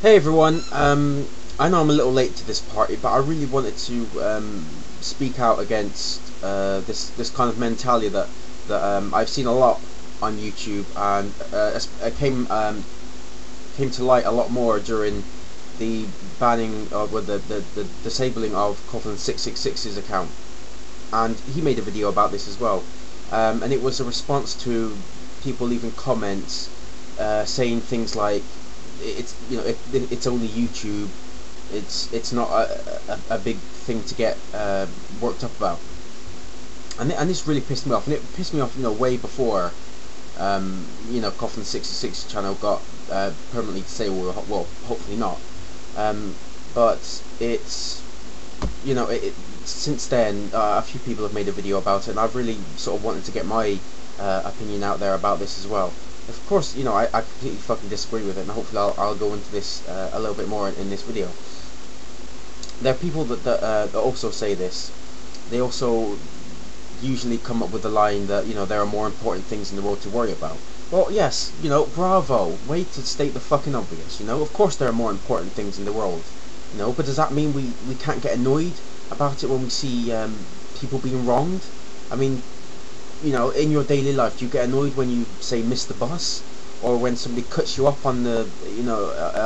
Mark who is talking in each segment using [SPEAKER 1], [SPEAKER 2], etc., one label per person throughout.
[SPEAKER 1] Hey everyone, I know I'm a little late to this party, but I really wanted to speak out against this kind of mentality that I've seen a lot on YouTube, and it came to light a lot more during the banning of the disabling of Coughlin 666's account, and he made a video about this as well, and it was a response to people leaving comments saying things like, it's only YouTube. It's not a big thing to get worked up about, and this really pissed me off. And it pissed me off, way before Coughlin 66 channel got permanently disabled. Well, hopefully not. But it's since then a few people have made a video about it, and I've really sort of wanted to get my opinion out there about this as well. Of course, I completely fucking disagree with it, and hopefully I'll go into this a little bit more in this video. There are people that also say this. They also usually come up with the line that there are more important things in the world to worry about. Well, yes, bravo, way to state the fucking obvious. Of course there are more important things in the world. But does that mean we can't get annoyed about it when we see people being wronged? I mean, in your daily life, do you get annoyed when you say miss the bus, or when somebody cuts you up on the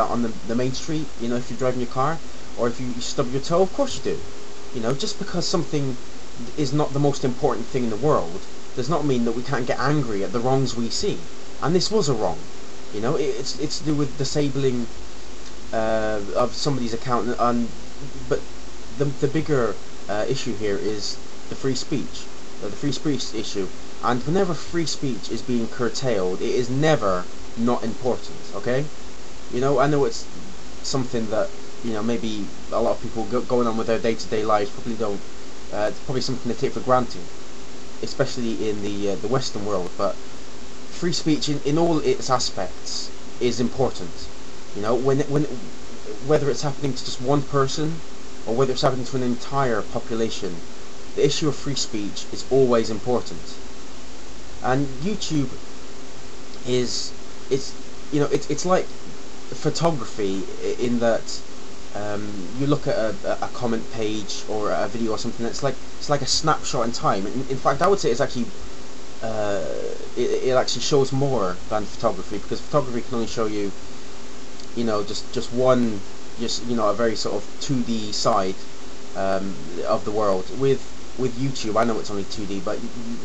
[SPEAKER 1] on the main street, if you're driving your car, or if you stub your toe? Of course you do. Just because something is not the most important thing in the world does not mean that we can't get angry at the wrongs we see. And this was a wrong. It's to do with disabling of somebody's account, but the bigger issue here is the free speech. The free speech issue, and whenever free speech is being curtailed, it is never not important. Okay, I know it's something that maybe a lot of people going on with their day-to-day lives probably don't. It's probably something they take for granted, especially in the Western world. But free speech in all its aspects is important. Whether it's happening to just one person or whether it's happening to an entire population, the issue of free speech is always important. And YouTube it's like photography, in that you look at a comment page or a video or something. It's like a snapshot in time. In fact, I would say it's actually it actually shows more than photography, because photography can only show you just one, a very sort of 2D side of the world. With YouTube, I know it's only 2D, but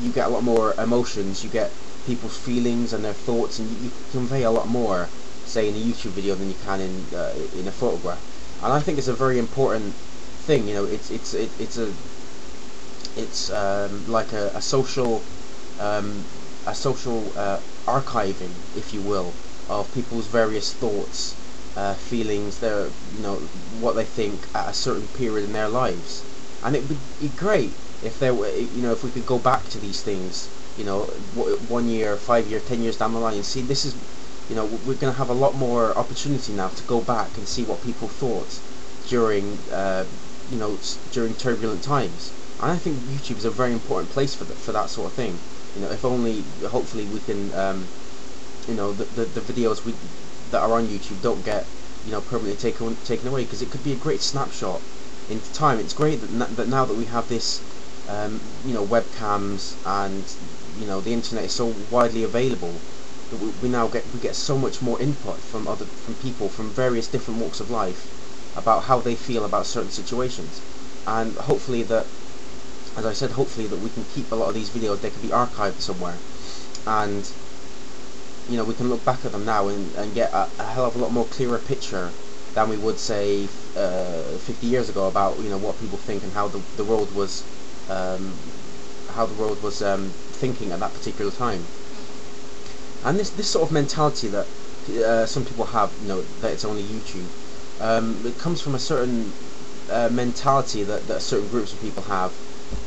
[SPEAKER 1] you get a lot more emotions, you get people's feelings and their thoughts, and you convey a lot more, say, in a YouTube video than you can in a photograph. And I think it's a very important thing. It's like a social archiving, if you will, of people's various thoughts, feelings, their what they think at a certain period in their lives. And it would be great if there were, if we could go back to these things, 1 year, 5 year, 10 years down the line, and see this is, we're going to have a lot more opportunity now to go back and see what people thought during, during turbulent times. And I think YouTube is a very important place for that sort of thing. If only, hopefully, we can, the videos that are on YouTube don't get, permanently taken away, because it could be a great snapshot into time. It's great that now that we have this, webcams, and the internet is so widely available, that we now get so much more input from people from various different walks of life about how they feel about certain situations. And hopefully that, as I said, hopefully that we can keep a lot of these videos. They can be archived somewhere, and we can look back at them now and get a hell of a lot more clearer picture than we would, say, 50 years ago, about what people think and how the world was thinking at that particular time. And this sort of mentality that some people have, that it's only YouTube, it comes from a certain mentality that certain groups of people have.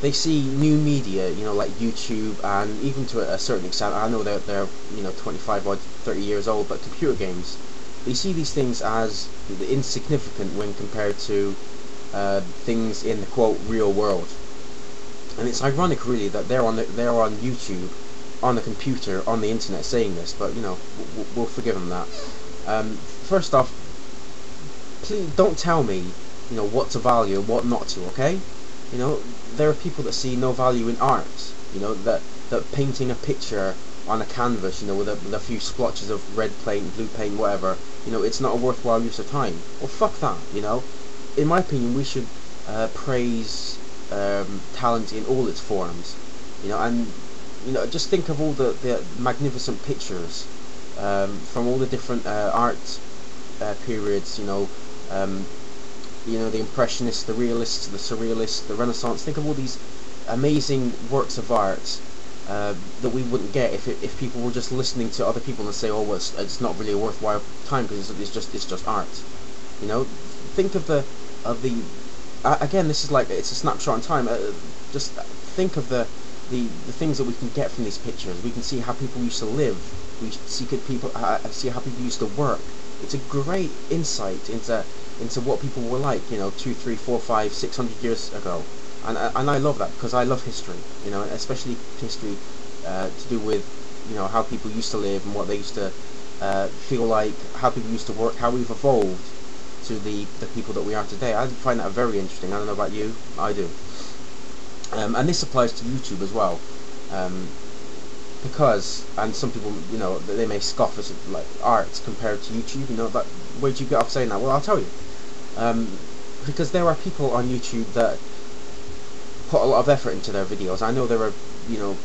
[SPEAKER 1] They see new media, like YouTube, and even to a certain extent, I know they're 25 or 30 years old, but computer games, they see these things as insignificant when compared to things in the quote real world. And it's ironic, really, that they're on YouTube, on the computer, on the internet, saying this. But we'll forgive them that. First off, please don't tell me, you know, what to value and what not to. Okay, you know, there are people that see no value in art. You know, that painting a picture on a canvas, you know, with a few splotches of red paint, blue paint, whatever, you know, it's not a worthwhile use of time. Well, fuck that. You know, in my opinion, we should praise talent in all its forms. You know, and you know, just think of all the magnificent pictures from all the different art periods. You know, the Impressionists, the Realists, the Surrealists, the Renaissance. Think of all these amazing works of art that we wouldn't get if people were just listening to other people and say, oh, well, it's not really a worthwhile time because it's just art. You know, think of the again, this is like, it's a snapshot in time. Just think of the things that we can get from these pictures. We can see how people used to live. We see see how people used to work. It's a great insight into what people were like, you know, 2, 3, 4, 5, 600 years ago. And I love that because I love history, you know, especially history to do with, you know, how people used to live and what they used to feel like, how people used to work, how we've evolved to the people that we are today. I find that very interesting. I don't know about you, I do. And this applies to YouTube as well, because, and some people, you know, they may scoff at like art compared to YouTube. You know, but where'd you get off saying that? Well, I'll tell you, because there are people on YouTube that put a lot of effort into their videos. I know there are, you know,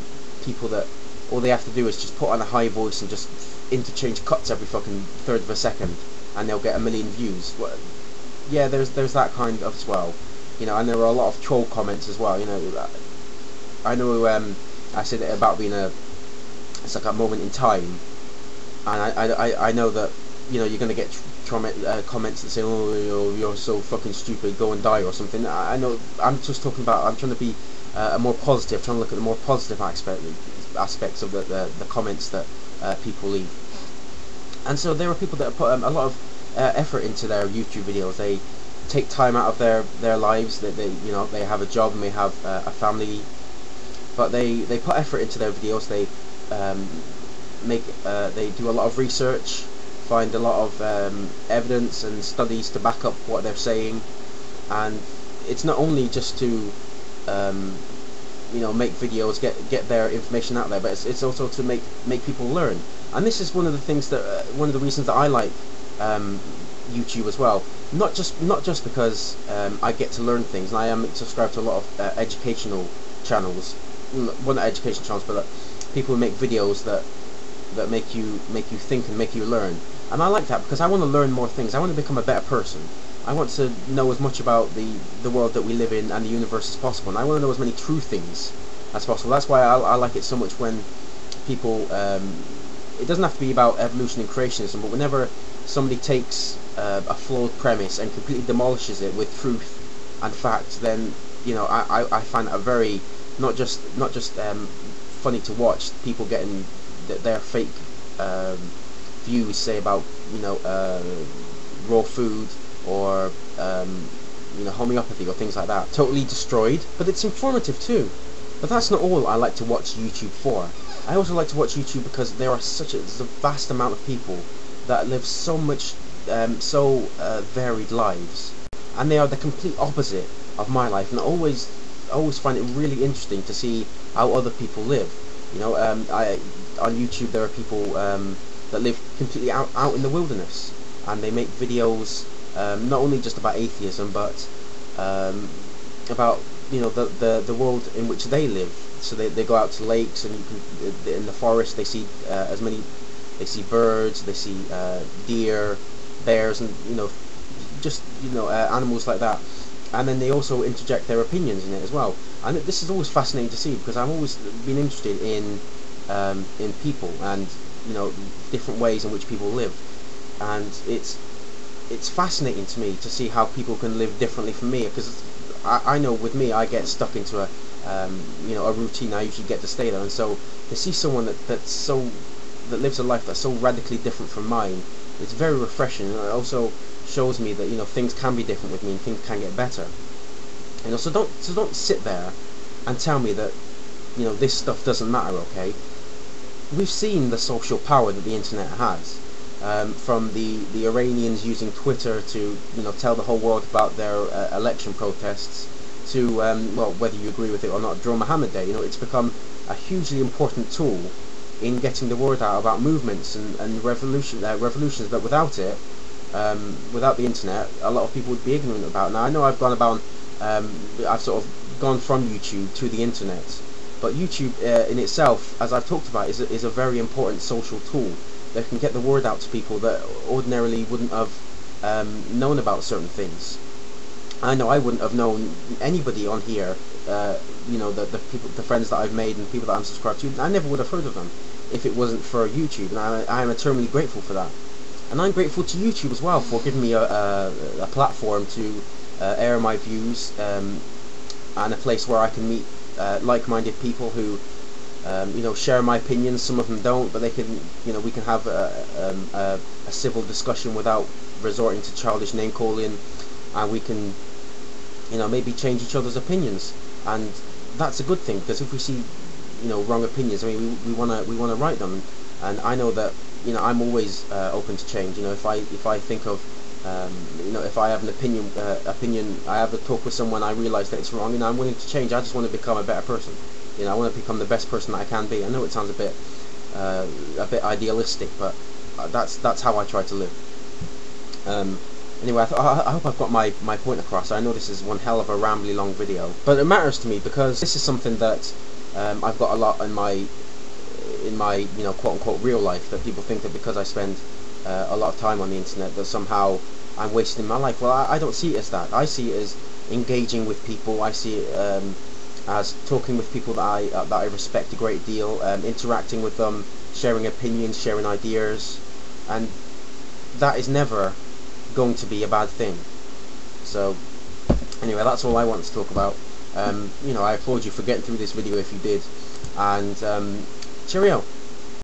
[SPEAKER 1] people that all they have to do is just put on a high voice and just interchange cuts every fucking third of a second, and they'll get 1 million views. Well, yeah, there's that kind of as well, you know, and there are a lot of troll comments as well. You know, I know I said about being it's like a moment in time, and I know that, you know, you're gonna get comments that say, oh, you're so fucking stupid, go and die or something. I know, I'm just talking about, I'm trying to be more positive, trying to look at the more positive aspects of the comments that people leave. And so there are people that put a lot of effort into their YouTube videos. They take time out of their lives, that they, you know, they have a job and they have a family, but they put effort into their videos. They they do a lot of research, find a lot of evidence and studies to back up what they're saying, and it's not only just to you know, make videos, get their information out there, but it's also to make people learn. And this is one of the things that one of the reasons that I like YouTube as well. Not just because I get to learn things, and I am subscribed to a lot of educational channels. Well, not education channels, but people who make videos that make you think and make you learn. And I like that because I want to learn more things. I want to become a better person. I want to know as much about the world that we live in and the universe as possible, and I want to know as many true things as possible. That's why I like it so much when people, it doesn't have to be about evolution and creationism, but whenever somebody takes a flawed premise and completely demolishes it with truth and fact, then, you know, I find that a very, not just funny to watch, people getting their fake views, say, about, you know, raw food, or you know, homeopathy or things like that, totally destroyed. But it's informative too. But that's not all I like to watch YouTube for. I also like to watch YouTube because there are there's a vast amount of people that live so much varied lives, and they are the complete opposite of my life, and I always find it really interesting to see how other people live. You know, on YouTube there are people that live completely out in the wilderness, and they make videos not only just about atheism, but about, you know, the world in which they live. So they go out to lakes, and in the forest they see they see birds, they see deer, bears, and, you know, just, you know, animals like that. And then they also interject their opinions in it as well. And this is always fascinating to see, because I've always been interested in people, and, you know, different ways in which people live. And it's fascinating to me to see how people can live differently from me, because I know with me, I get stuck into a you know, a routine. I usually get to stay there, and so to see someone that lives a life that's so radically different from mine, it's very refreshing. And it also shows me that, you know, things can be different with me and things can get better. You know, so don't sit there and tell me that, you know, this stuff doesn't matter. Okay, we've seen the social power that the internet has. from the Iranians using Twitter to tell the whole world about their election protests, to well, whether you agree with it or not, Draw Muhammad Day. It's become a hugely important tool in getting the word out about movements and revolutions that without it, without the internet, a lot of people would be ignorant about. Now I know I've I've sort of gone from YouTube to the internet, but YouTube in itself, as I've talked about, is a very important social tool that can get the word out to people that ordinarily wouldn't have known about certain things. I know I wouldn't have known anybody on here, the people, the friends that I've made and people that I'm subscribed to. I never would have heard of them if it wasn't for YouTube, and I am eternally grateful for that. And I'm grateful to YouTube as well for giving me a platform to air my views, and a place where I can meet like-minded people who share my opinions. Some of them don't, but they can, we can have a civil discussion without resorting to childish name calling, and we can maybe change each other's opinions. And that's a good thing, because if we see wrong opinions, I mean, we want to right them. And I know that I'm always open to change. If I think of if I have an opinion, I have a talk with someone, I realise that it's wrong, I'm willing to change. I just want to become a better person. I want to become the best person that I can be. I know it sounds a bit idealistic, but that's how I try to live. Anyway, I hope I've got my point across. I know this is one hell of a rambly long video, but it matters to me because this is something that I've got a lot in my quote unquote real life, that people think that because I spend a lot of time on the internet that somehow I'm wasting my life. Well, I don't see it as that. I see it as engaging with people. I see it as talking with people that I respect a great deal, interacting with them, sharing opinions, sharing ideas, and that is never going to be a bad thing. So anyway, that's all I want to talk about. I applaud you for getting through this video if you did, and cheerio.